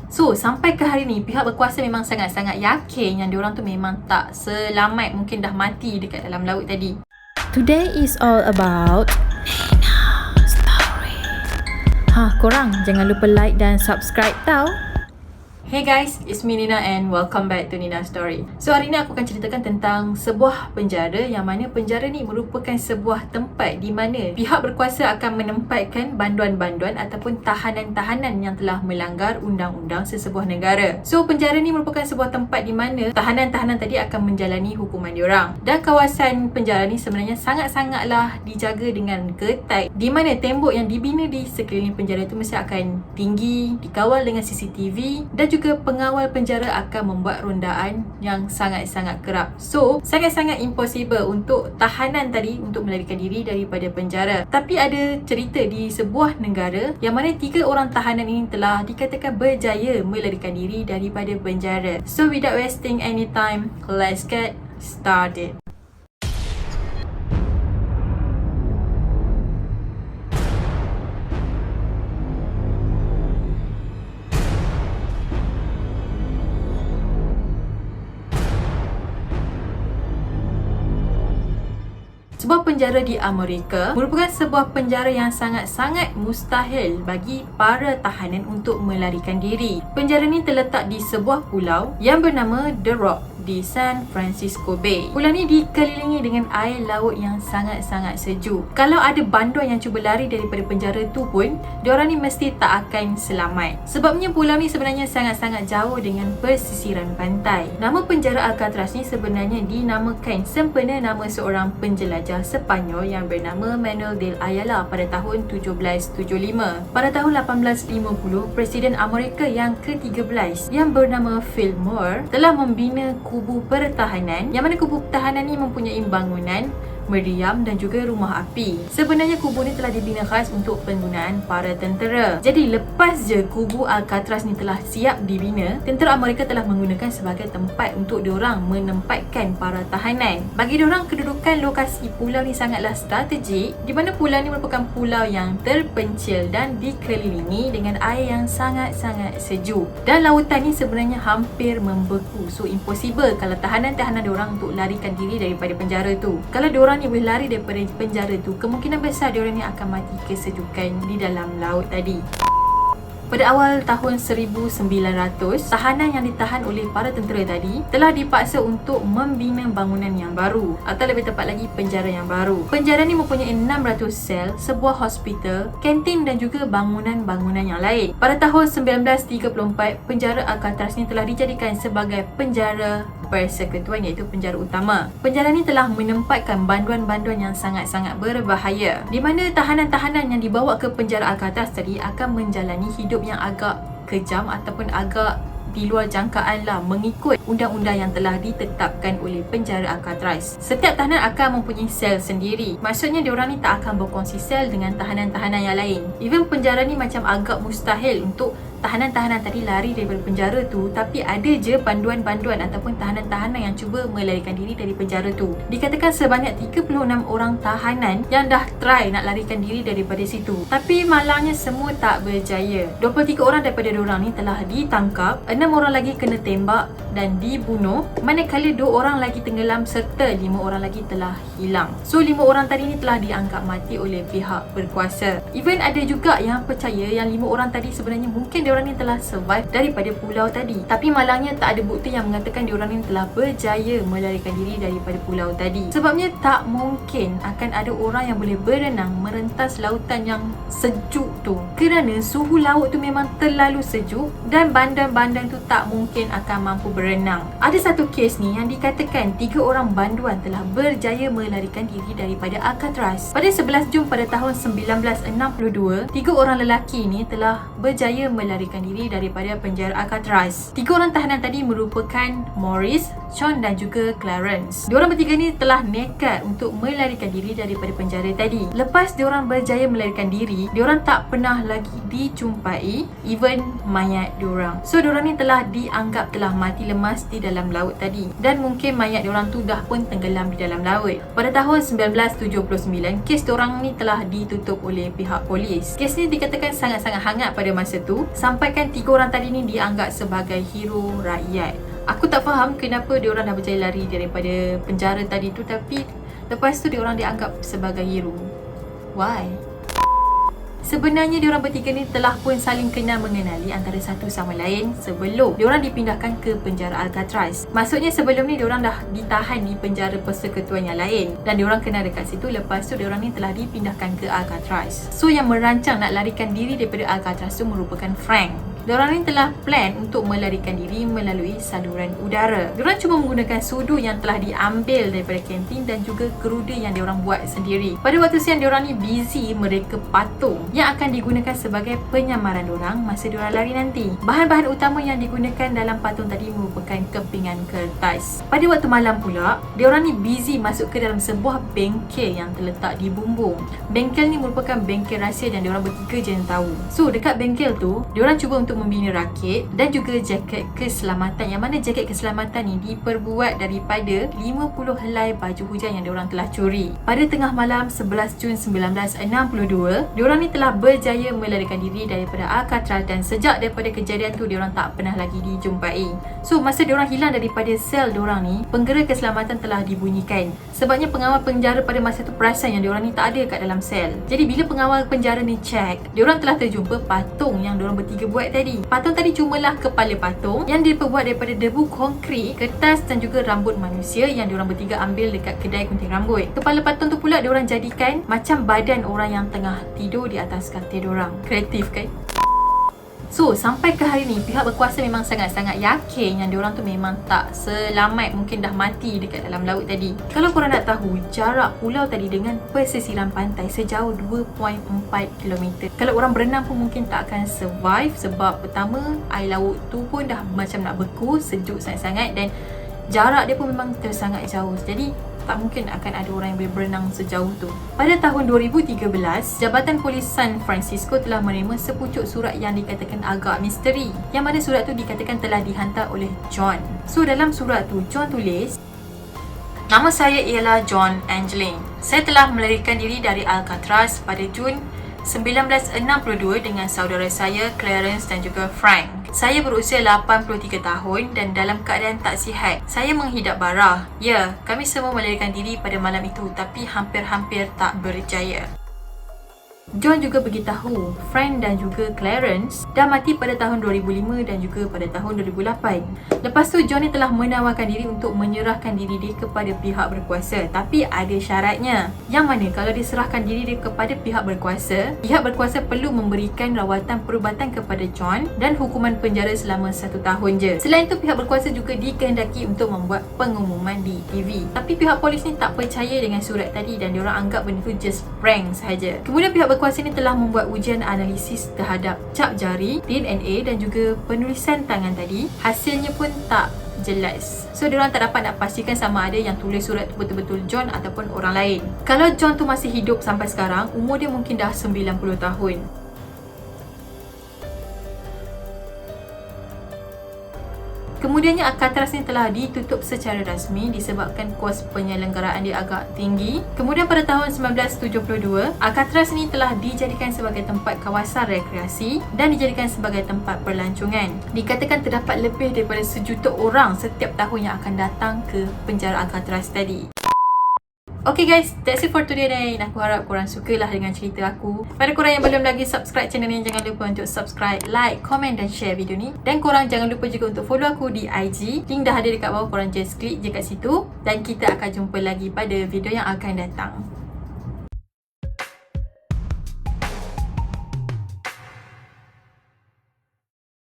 So, sampai ke hari ni, pihak berkuasa memang sangat-sangat yakin yang diorang tu memang tak selamat, mungkin dah mati dekat dalam laut tadi. Today is all about Nina Story. Korang jangan lupa like dan subscribe tau. Hey guys, it's me Nina and welcome back to Nina Story. So hari ni aku akan ceritakan tentang sebuah penjara yang mana penjara ni merupakan sebuah tempat di mana pihak berkuasa akan menempatkan banduan-banduan ataupun tahanan-tahanan yang telah melanggar undang-undang sesebuah negara. So penjara ni merupakan sebuah tempat di mana tahanan-tahanan tadi akan menjalani hukuman diorang. Dan kawasan penjara ni sebenarnya sangat-sangatlah dijaga dengan ketat, di mana tembok yang dibina di sekeliling penjara tu mesti akan tinggi, dikawal dengan CCTV, dan juga pengawal penjara akan membuat rondaan yang sangat-sangat kerap. So, sangat-sangat impossible untuk tahanan tadi untuk melarikan diri daripada penjara. Tapi ada cerita di sebuah negara yang mana 3 orang tahanan ini telah dikatakan berjaya melarikan diri daripada penjara. So, without wasting any time, let's get started. Sebuah penjara di Amerika merupakan sebuah penjara yang sangat-sangat mustahil bagi para tahanan untuk melarikan diri. Penjara ni terletak di sebuah pulau yang bernama The Rock di San Francisco Bay. Pulau ni dikelilingi dengan air laut yang sangat-sangat sejuk. Kalau ada banduan yang cuba lari daripada penjara tu pun, diorang ni mesti tak akan selamat. Sebabnya pulau ni sebenarnya sangat-sangat jauh dengan pesisiran pantai. Nama penjara Alcatraz ni sebenarnya dinamakan sempena nama seorang penjelajah Sepanyol yang bernama Manuel de Ayala pada tahun 1775. Pada tahun 1850, Presiden Amerika yang ke-13 yang bernama Fillmore telah membina kubu pertahanan, yang mana kubu pertahanan ni mempunyai bangunan, meriam dan juga rumah api. Sebenarnya kubu ni telah dibina khas untuk penggunaan para tentera. Jadi lepas je kubu Alcatraz ni telah siap dibina, tentera Amerika telah menggunakan sebagai tempat untuk diorang menempatkan para tahanan. Bagi diorang, kedudukan lokasi pulau ni sangatlah strategik, di mana pulau ni merupakan pulau yang terpencil dan dikelilingi dengan air yang sangat-sangat sejuk. Dan lautan ni sebenarnya hampir membeku. So impossible kalau tahanan-tahanan diorang untuk larikan diri daripada penjara tu. Kalau diorang ni boleh lari daripada penjara tu, kemungkinan besar diorang ni akan mati kesejukan di dalam laut tadi. Pada awal tahun 1900, tahanan yang ditahan oleh para tentera tadi telah dipaksa untuk membina bangunan yang baru, atau lebih tepat lagi penjara yang baru. Penjara ni mempunyai 600 sel, sebuah hospital, kantin dan juga bangunan-bangunan yang lain. Pada tahun 1934, penjara Alcatraz ni telah dijadikan sebagai penjara persekutuan, iaitu penjara utama. Penjara ni telah menempatkan banduan-banduan yang sangat-sangat berbahaya, di mana tahanan-tahanan yang dibawa ke penjara Alcatraz tadi akan menjalani hidup yang agak kejam ataupun agak di luar jangkaan lah, mengikut undang-undang yang telah ditetapkan oleh penjara Alcatraz. Setiap tahanan akan mempunyai sel sendiri. Maksudnya diorang ni tak akan berkongsi sel dengan tahanan-tahanan yang lain. Even penjara ni macam agak mustahil untuk tahanan-tahanan tadi lari daripada penjara tu, tapi ada je banduan-banduan ataupun tahanan-tahanan yang cuba melarikan diri dari penjara tu. Dikatakan sebanyak 36 orang tahanan yang dah try nak larikan diri daripada situ, tapi malangnya semua tak berjaya. 23 orang daripada diorang ni telah ditangkap, 6 orang lagi kena tembak dan dibunuh, manakala 2 orang lagi tenggelam serta 5 orang lagi telah hilang. So 5 orang tadi ni telah dianggap mati oleh pihak berkuasa. Even ada juga yang percaya yang 5 orang tadi sebenarnya mungkin diorang ni telah survive daripada pulau tadi, tapi malangnya tak ada bukti yang mengatakan diorang ni telah berjaya melarikan diri daripada pulau tadi. Sebabnya tak mungkin akan ada orang yang boleh berenang merentas lautan yang sejuk tu, kerana suhu laut tu memang terlalu sejuk dan bandan-bandan tu tak mungkin akan mampu berenang. Ada satu kes ni yang dikatakan 3 orang banduan telah berjaya melarikan diri daripada Alcatraz. Pada 11 Jun pada tahun 1962, 3 orang lelaki ni telah berjaya melarikan diri daripada penjara Alcatraz. 3 orang tahanan tadi merupakan Maurice, Sean dan juga Clarence. Diorang bertiga ni telah nekat untuk melarikan diri daripada penjara tadi. Lepas diorang berjaya melarikan diri, diorang tak pernah lagi dijumpai even mayat diorang. So diorang ni telah dianggap telah mati lemas di dalam laut tadi, dan mungkin mayat diorang tu dah pun tenggelam di dalam laut. Pada tahun 1979, kes diorang ni telah ditutup oleh pihak polis. Kes ni dikatakan sangat-sangat hangat pada pada masa tu, sampaikan 3 orang tadi ni dianggap sebagai hero rakyat. Aku tak faham kenapa diorang dah berjaya lari daripada penjara tadi tu, tapi lepas tu diorang dianggap sebagai hero. Why? Sebenarnya diorang bertiga ni telah pun saling kenal mengenali antara satu sama lain sebelum diorang dipindahkan ke penjara Alcatraz. Maksudnya sebelum ni diorang dah ditahan di penjara persekutuan yang lain dan diorang kenal dekat situ, lepas tu diorang ni telah dipindahkan ke Alcatraz. So yang merancang nak larikan diri daripada Alcatraz tu merupakan Frank. Diorang ni telah plan untuk melarikan diri melalui saluran udara. Diorang cuma menggunakan sudu yang telah diambil daripada kantin dan juga keruda yang diorang buat sendiri. Pada waktu siang diorang ni busy mereka patung yang akan digunakan sebagai penyamaran diorang masa diorang lari nanti. Bahan-bahan utama yang digunakan dalam patung tadi merupakan kepingan kertas. Pada waktu malam pula, diorang ni busy masuk ke dalam sebuah bengkel yang terletak di bumbung. Bengkel ni merupakan bengkel rahsia dan diorang bertiga je yang tahu. So dekat bengkel tu, diorang cuba untuk membina rakit dan juga jaket keselamatan, yang mana jaket keselamatan ni diperbuat daripada 50 helai baju hujan yang diorang telah curi. Pada tengah malam 11 Jun 1962, diorang ni telah berjaya melarikan diri daripada Alcatraz dan sejak daripada kejadian tu diorang tak pernah lagi dijumpai. So masa diorang hilang daripada sel diorang ni, penggera keselamatan telah dibunyikan. Sebabnya pengawal penjara pada masa tu perasan yang diorang ni tak ada kat dalam sel. Jadi bila pengawal penjara ni check, diorang telah terjumpa patung yang diorang bertiga buat tadi. Patung tadi cumalah kepala patung yang diperbuat daripada debu konkrit, kertas dan juga rambut manusia yang diorang bertiga ambil dekat kedai gunting rambut. Kepala patung tu pula diorang jadikan macam badan orang yang tengah tidur di atas katil diorang. Kreatif kan? So, sampai ke hari ni, pihak berkuasa memang sangat-sangat yakin yang diorang tu memang tak selamat, mungkin dah mati dekat dalam laut tadi. Kalau korang nak tahu, jarak pulau tadi dengan pesisiran pantai sejauh 2.4 km. Kalau orang berenang pun mungkin tak akan survive sebab pertama, air laut tu pun dah macam nak beku, sejuk sangat-sangat dan jarak dia pun memang tersangat jauh. Jadi, tak mungkin akan ada orang yang boleh berenang sejauh tu. Pada tahun 2013, Jabatan Polis San Francisco telah menerima sepucuk surat yang dikatakan agak misteri, yang mana surat tu dikatakan telah dihantar oleh John. So dalam surat tu, John tulis, "Nama saya ialah John Angeline. Saya telah melarikan diri dari Alcatraz pada Jun 1962 dengan saudara saya Clarence dan juga Frank. Saya berusia 83 tahun dan dalam keadaan tak sihat. Saya menghidap barah. Ya, kami semua melarikan diri pada malam itu tapi hampir-hampir tak berjaya." John juga beritahu Frank dan juga Clarence dah mati pada tahun 2005 dan juga pada tahun 2008. Lepas tu John ni telah menawarkan diri untuk menyerahkan diri dia kepada pihak berkuasa, tapi ada syaratnya, yang mana kalau diserahkan diri dia kepada pihak berkuasa perlu memberikan rawatan perubatan kepada John dan hukuman penjara selama 1 tahun je. Selain itu pihak berkuasa juga dikehendaki untuk membuat pengumuman di TV. Tapi pihak polis ni tak percaya dengan surat tadi dan diorang anggap benda tu just prank sahaja. Kemudian pihak berkuasa ni telah membuat ujian analisis terhadap cap jari, DNA dan juga penulisan tangan tadi. Hasilnya pun tak jelas. So diorang tak dapat nak pastikan sama ada yang tulis surat tu betul-betul John ataupun orang lain. Kalau John tu masih hidup sampai sekarang, umur dia mungkin dah 90 tahun. Kemudiannya Alcatraz ni telah ditutup secara rasmi disebabkan kos penyelenggaraan dia agak tinggi. Kemudian pada tahun 1972, Alcatraz ni telah dijadikan sebagai tempat kawasan rekreasi dan dijadikan sebagai tempat perlancongan. Dikatakan terdapat lebih daripada 1 juta orang setiap tahun yang akan datang ke penjara Alcatraz tadi. Okay guys, that's it for today dan aku harap korang sukalah dengan cerita aku. Pada korang yang belum lagi subscribe channel ni, jangan lupa untuk subscribe, like, komen dan share video ni. Dan korang jangan lupa juga untuk follow aku di IG. Link dah ada dekat bawah, korang just klik je kat situ. Dan kita akan jumpa lagi pada video yang akan datang.